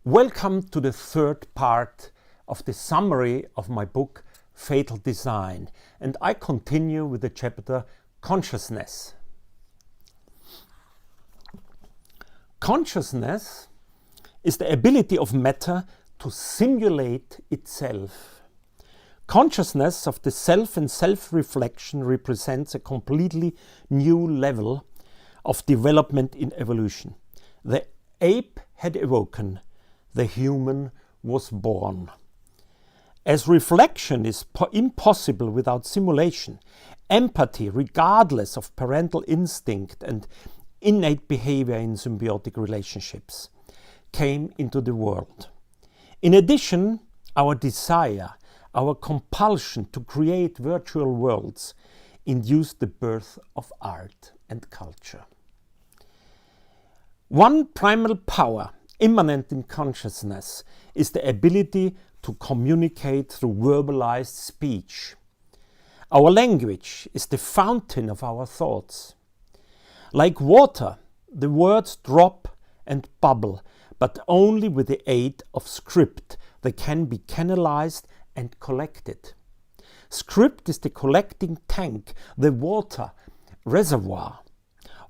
Welcome to the third part of the summary of my book Fatal Design, and I continue with the chapter Consciousness. Consciousness is the ability of matter to simulate itself. Consciousness of the self and self-reflection represents a completely new level of development in evolution. The ape had awoken. The human was born. As reflection is impossible without simulation, empathy, regardless of parental instinct and innate behavior in symbiotic relationships, came into the world. In addition, our desire, our compulsion to create virtual worlds induced the birth of art and culture. One primal power immanent in consciousness is the ability to communicate through verbalized speech. Our language is the fountain of our thoughts. Like water, the words drop and bubble, but only with the aid of script they can be canalized and collected. Script is the collecting tank, the water reservoir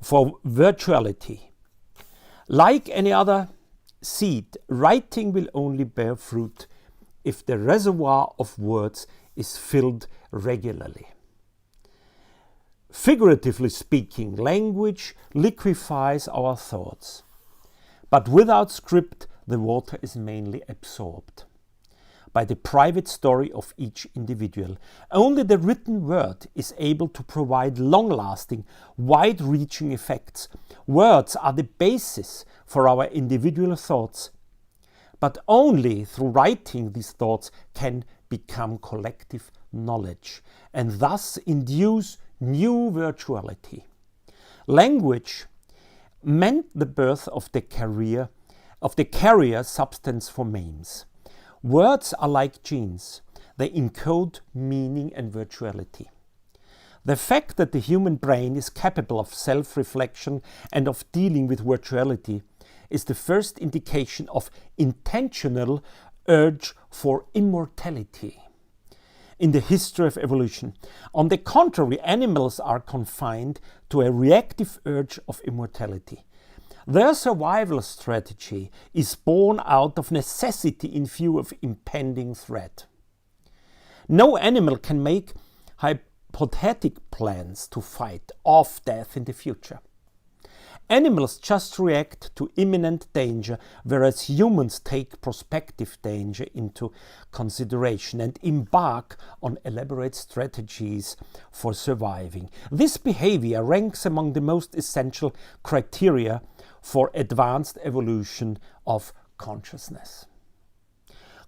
for virtuality. Like any other seed, writing will only bear fruit if the reservoir of words is filled regularly. Figuratively speaking, language liquefies our thoughts, but without script the water is mainly absorbed by the private story of each individual. Only the written word is able to provide long-lasting, wide-reaching effects. Words are the basis for our individual thoughts, but only through writing these thoughts can become collective knowledge and thus induce new virtuality. Language meant the birth of the carrier substance for memes. Words are like genes. They encode meaning and virtuality. The fact that the human brain is capable of self-reflection and of dealing with virtuality is the first indication of intentional urge for immortality in the history of evolution. On the contrary, animals are confined to a reactive urge of immortality. Their survival strategy is born out of necessity in view of impending threat. No animal can make hypothetic plans to fight off death in the future. Animals just react to imminent danger, whereas humans take prospective danger into consideration and embark on elaborate strategies for surviving. This behavior ranks among the most essential criteria for advanced evolution of consciousness.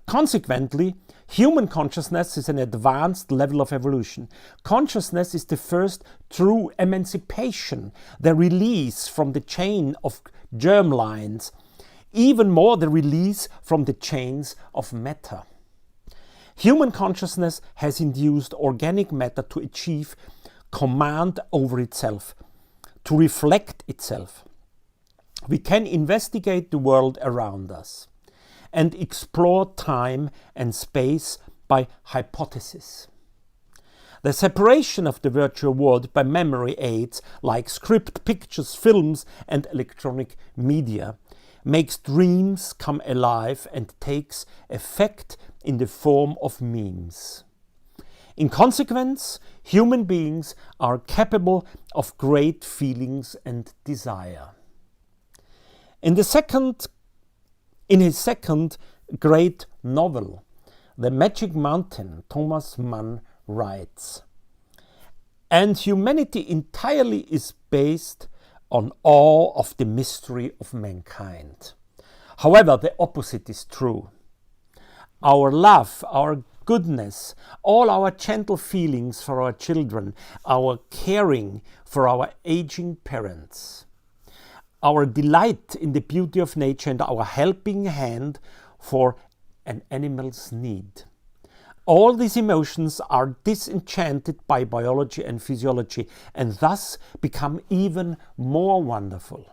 Consequently, human consciousness is an advanced level of evolution. Consciousness is the first true emancipation, the release from the chain of germlines, even more the release from the chains of matter. Human consciousness has induced organic matter to achieve command over itself, to reflect itself. We can investigate the world around us and explore time and space by hypothesis. The separation of the virtual world by memory aids like script, pictures, films and electronic media makes dreams come alive and takes effect in the form of memes. In consequence, human beings are capable of great feelings and desire. In his second great novel, The Magic Mountain, Thomas Mann writes, "And humanity entirely is based on awe of the mystery of mankind. However, the opposite is true. Our love, our goodness, all our gentle feelings for our children, our caring for our aging parents, our delight in the beauty of nature and our helping hand for an animal's need. All these emotions are disenchanted by biology and physiology and thus become even more wonderful.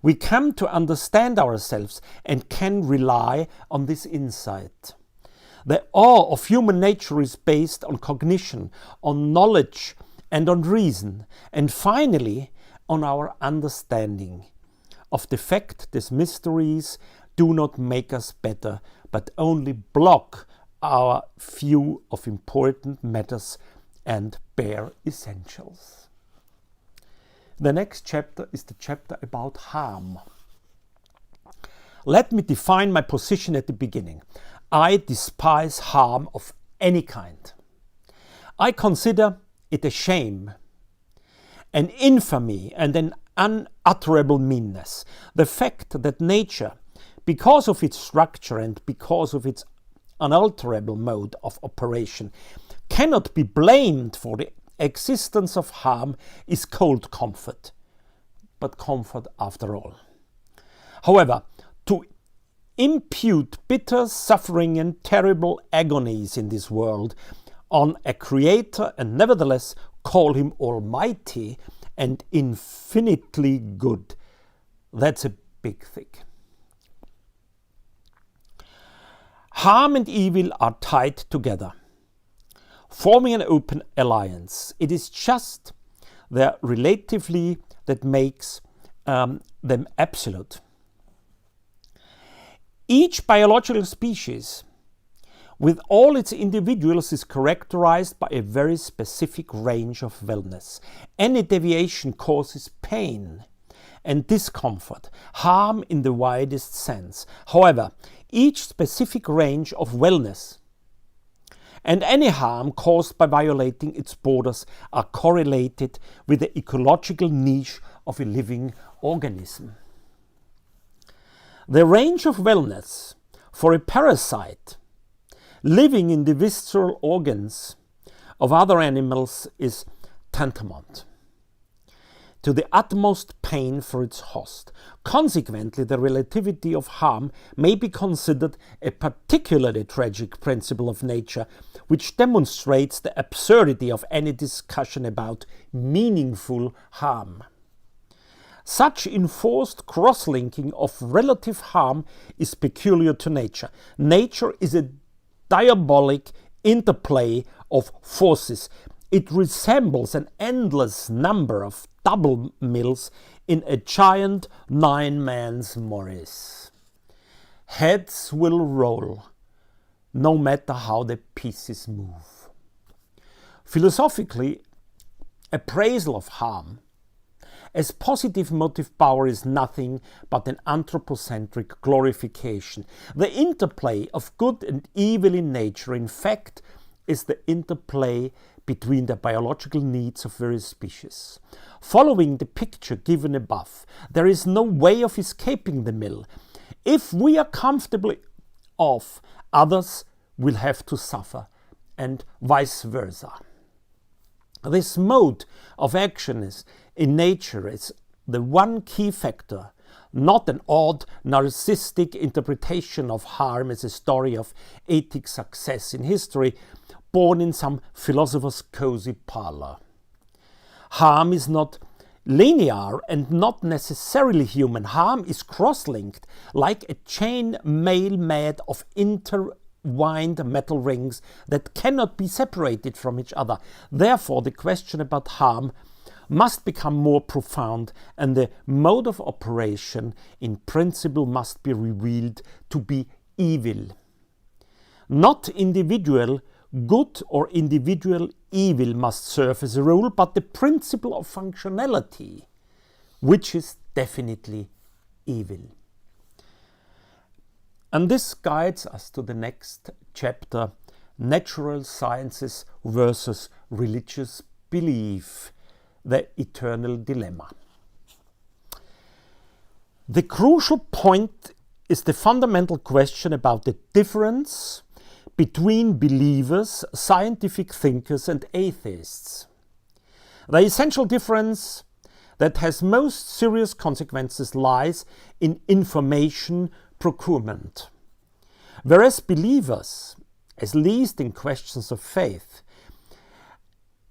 We come to understand ourselves and can rely on this insight. The awe of human nature is based on cognition, on knowledge, and on reason, and finally on our understanding of the fact these mysteries do not make us better, but only block our view of important matters and bare essentials. The next chapter is the chapter about harm. Let me define my position at the beginning. I despise harm of any kind. I consider it a shame, an infamy, and an unutterable meanness. The fact that nature, because of its structure and because of its unalterable mode of operation, cannot be blamed for the existence of harm is cold comfort, but comfort after all. However, to impute bitter suffering and terrible agonies in this world on a creator and nevertheless call him almighty and infinitely good, that's a big thing. Harm and evil are tied together, forming an open alliance. It is just their relatively that makes them absolute. Each biological species, with all its individuals, is characterized by a very specific range of wellness. Any deviation causes pain and discomfort, harm in the widest sense. However, each specific range of wellness and any harm caused by violating its borders are correlated with the ecological niche of a living organism. The range of wellness for a parasite living in the visceral organs of other animals is tantamount to the utmost pain for its host. Consequently, the relativity of harm may be considered a particularly tragic principle of nature, which demonstrates the absurdity of any discussion about meaningful harm. Such enforced cross-linking of relative harm is peculiar to nature. Nature is a diabolic interplay of forces. It resembles an endless number of double mills in a giant nine-man's Morris. Heads will roll, no matter how the pieces move. Philosophically, appraisal of harm as positive motive power is nothing but an anthropocentric glorification. The interplay of good and evil in nature, in fact, is the interplay between the biological needs of various species. Following the picture given above, there is no way of escaping the mill. If we are comfortably off, others will have to suffer, and vice versa. This mode of action in nature is the one key factor, not an odd narcissistic interpretation of harm as a story of ethic success in history, born in some philosopher's cozy parlor. Harm is not linear and not necessarily human. Harm is cross-linked, like a chain mail made of intertwined metal rings that cannot be separated from each other. Therefore, the question about harm must become more profound, and the mode of operation in principle must be revealed to be evil. Not individual good or individual evil must serve as a rule, but the principle of functionality, which is definitely evil. And this guides us to the next chapter, Natural Sciences versus Religious Belief, the eternal dilemma. The crucial point is the fundamental question about the difference between believers, scientific thinkers, and atheists. The essential difference that has most serious consequences lies in information procurement. Whereas believers, at least in questions of faith,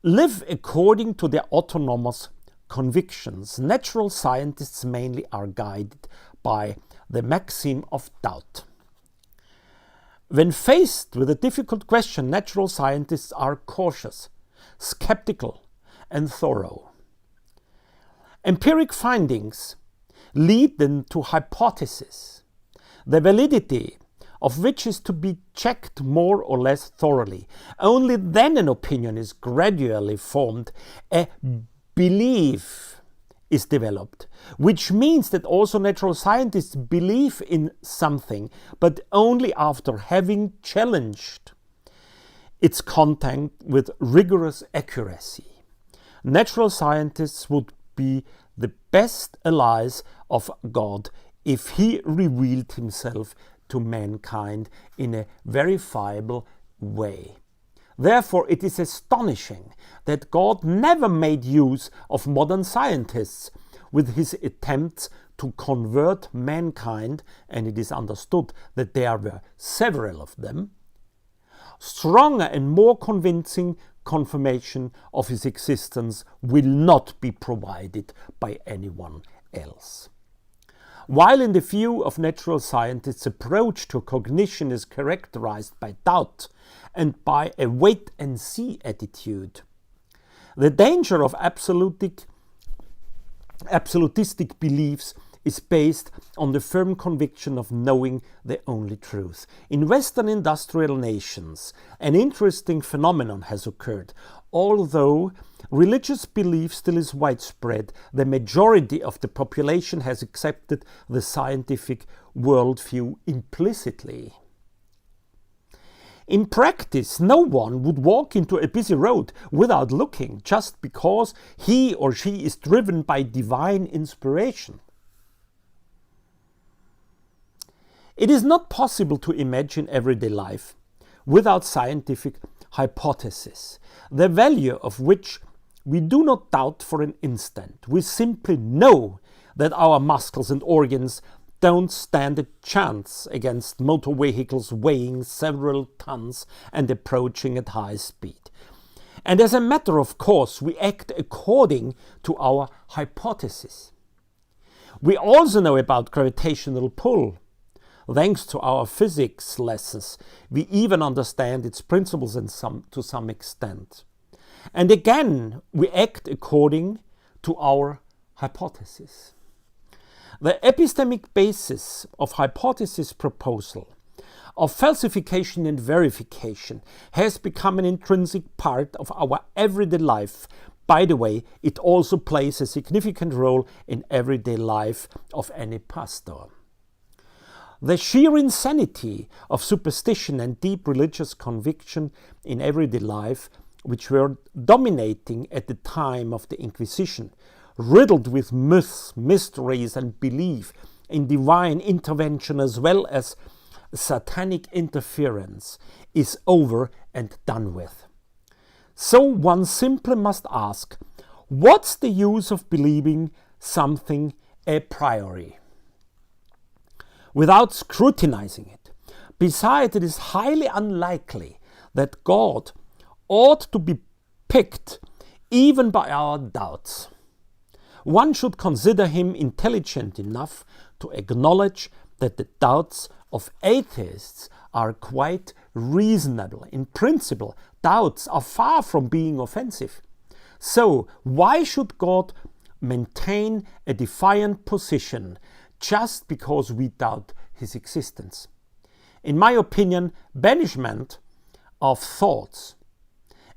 live according to their autonomous convictions, natural scientists mainly are guided by the maxim of doubt. When faced with a difficult question, natural scientists are cautious, skeptical, and thorough. Empiric findings lead them to hypotheses, the validity of which is to be checked more or less thoroughly. Only then an opinion is gradually formed, a belief is developed, which means that also natural scientists believe in something, but only after having challenged its content with rigorous accuracy. Natural scientists would be the best allies of God if he revealed himself to mankind in a verifiable way. Therefore, it is astonishing that God never made use of modern scientists with his attempts to convert mankind, and it is understood that there were several of them. Stronger and more convincing confirmation of his existence will not be provided by anyone else. While in the view of natural scientists' approach to cognition is characterized by doubt and by a wait-and-see attitude, the danger of absolutistic beliefs is based on the firm conviction of knowing the only truth. In Western industrial nations, an interesting phenomenon has occurred. Although religious belief still is widespread, the majority of the population has accepted the scientific worldview implicitly. In practice, no one would walk into a busy road without looking, just because he or she is driven by divine inspiration. It is not possible to imagine everyday life without scientific hypothesis, the value of which we do not doubt for an instant. We simply know that our muscles and organs don't stand a chance against motor vehicles weighing several tons and approaching at high speed. And as a matter of course, we act according to our hypothesis. We also know about gravitational pull. Thanks to our physics lessons, we even understand its principles to some extent. And again, we act according to our hypothesis. The epistemic basis of hypothesis proposal, of falsification and verification, has become an intrinsic part of our everyday life. By the way, it also plays a significant role in everyday life of any pastor. The sheer insanity of superstition and deep religious conviction in everyday life, which were dominating at the time of the Inquisition, riddled with myths, mysteries, and belief in divine intervention as well as satanic interference, is over and done with. So one simply must ask, what's the use of believing something a priori without scrutinizing it? Besides, it is highly unlikely that God ought to be picked even by our doubts. One should consider him intelligent enough to acknowledge that the doubts of atheists are quite reasonable. In principle, doubts are far from being offensive. So, why should God maintain a defiant position just because we doubt his existence? In my opinion, banishment of thoughts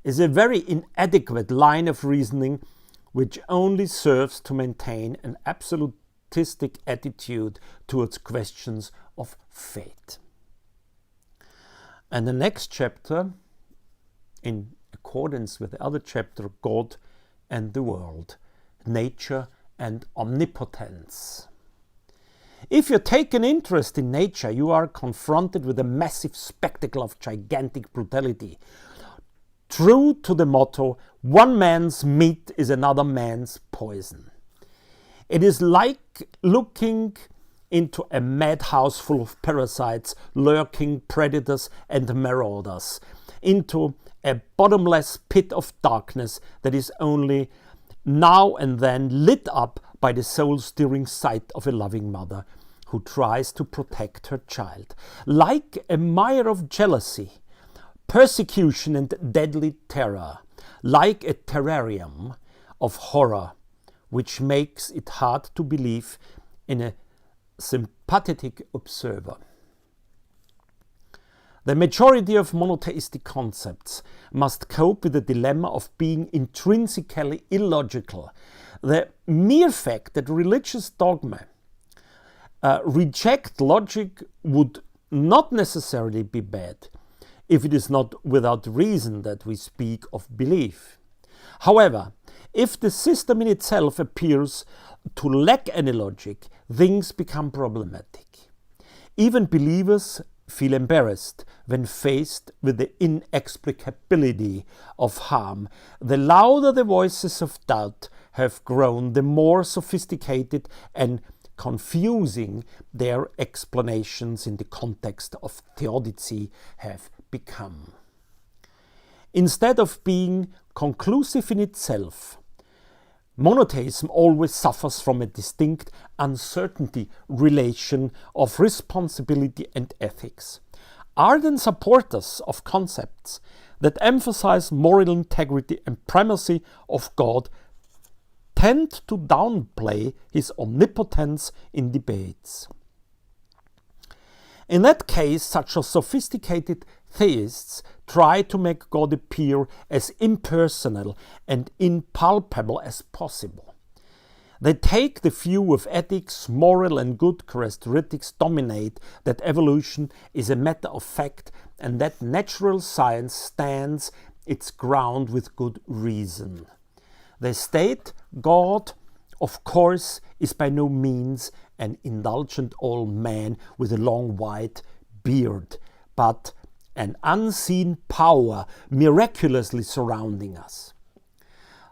is a very inadequate line of reasoning which only serves to maintain an absolutistic attitude towards questions of faith. And the next chapter, in accordance with the other chapter, God and the world, nature and omnipotence. If you take an interest in nature, you are confronted with a massive spectacle of gigantic brutality. True to the motto, one man's meat is another man's poison. It is like looking into a madhouse full of parasites, lurking predators and marauders, into a bottomless pit of darkness that is only now and then lit up by the soul-stirring sight of a loving mother who tries to protect her child. Like a mire of jealousy, persecution and deadly terror, like a terrarium of horror, which makes it hard to believe in a sympathetic observer. The majority of monotheistic concepts must cope with the dilemma of being intrinsically illogical. The mere fact that religious dogma reject logic would not necessarily be bad, if it is not without reason that we speak of belief. However, if the system in itself appears to lack any logic, things become problematic. Even believers feel embarrassed when faced with the inexplicability of harm. The louder the voices of doubt have grown, the more sophisticated and confusing their explanations in the context of theodicy have become. Instead of being conclusive in itself, monotheism always suffers from a distinct uncertainty relation of responsibility and ethics. Ardent supporters of concepts that emphasize moral integrity and primacy of God tend to downplay his omnipotence in debates. In that case, such a sophisticated theists try to make God appear as impersonal and impalpable as possible. They take the view of ethics, moral and good characteristics dominate, that evolution is a matter of fact and that natural science stands its ground with good reason. They state God, of course, is by no means an indulgent old man with a long white beard, but an unseen power miraculously surrounding us.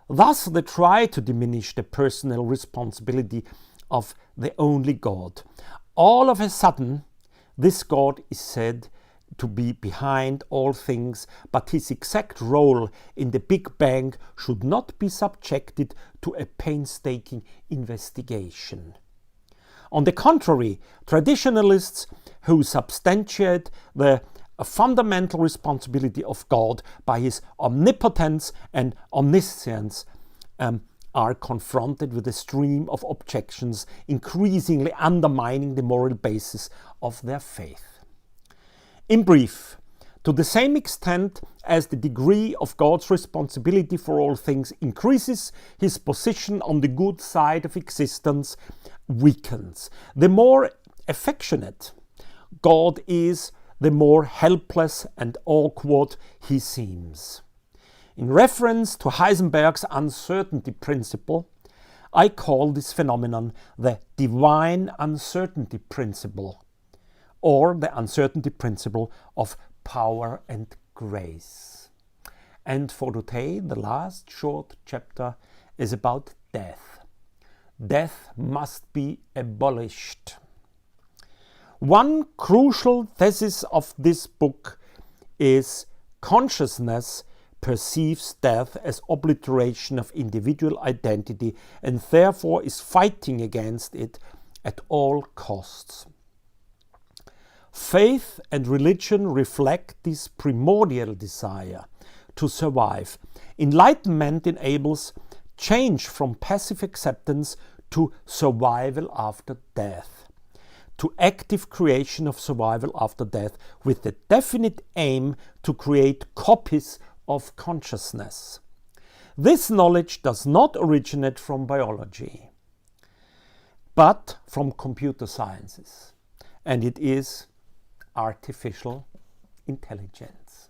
Thus they try to diminish the personal responsibility of the only God. All of a sudden, this God is said to be behind all things, but his exact role in the Big Bang should not be subjected to a painstaking investigation. On the contrary, traditionalists who substantiate the fundamental responsibility of God by his omnipotence and omniscience are confronted with a stream of objections, increasingly undermining the moral basis of their faith. In brief, to the same extent as the degree of God's responsibility for all things increases, his position on the good side of existence weakens. The more affectionate God is, the more helpless and awkward he seems. In reference to Heisenberg's uncertainty principle, I call this phenomenon the divine uncertainty principle, or the uncertainty principle of power and grace. And for today, the last short chapter is about death. Death must be abolished. One crucial thesis of this book is consciousness perceives death as obliteration of individual identity and therefore is fighting against it at all costs. Faith and religion reflect this primordial desire to survive. Enlightenment enables change from passive acceptance to survival after death, to active creation of survival after death, with the definite aim to create copies of consciousness. This knowledge does not originate from biology, but from computer sciences, and it is artificial intelligence.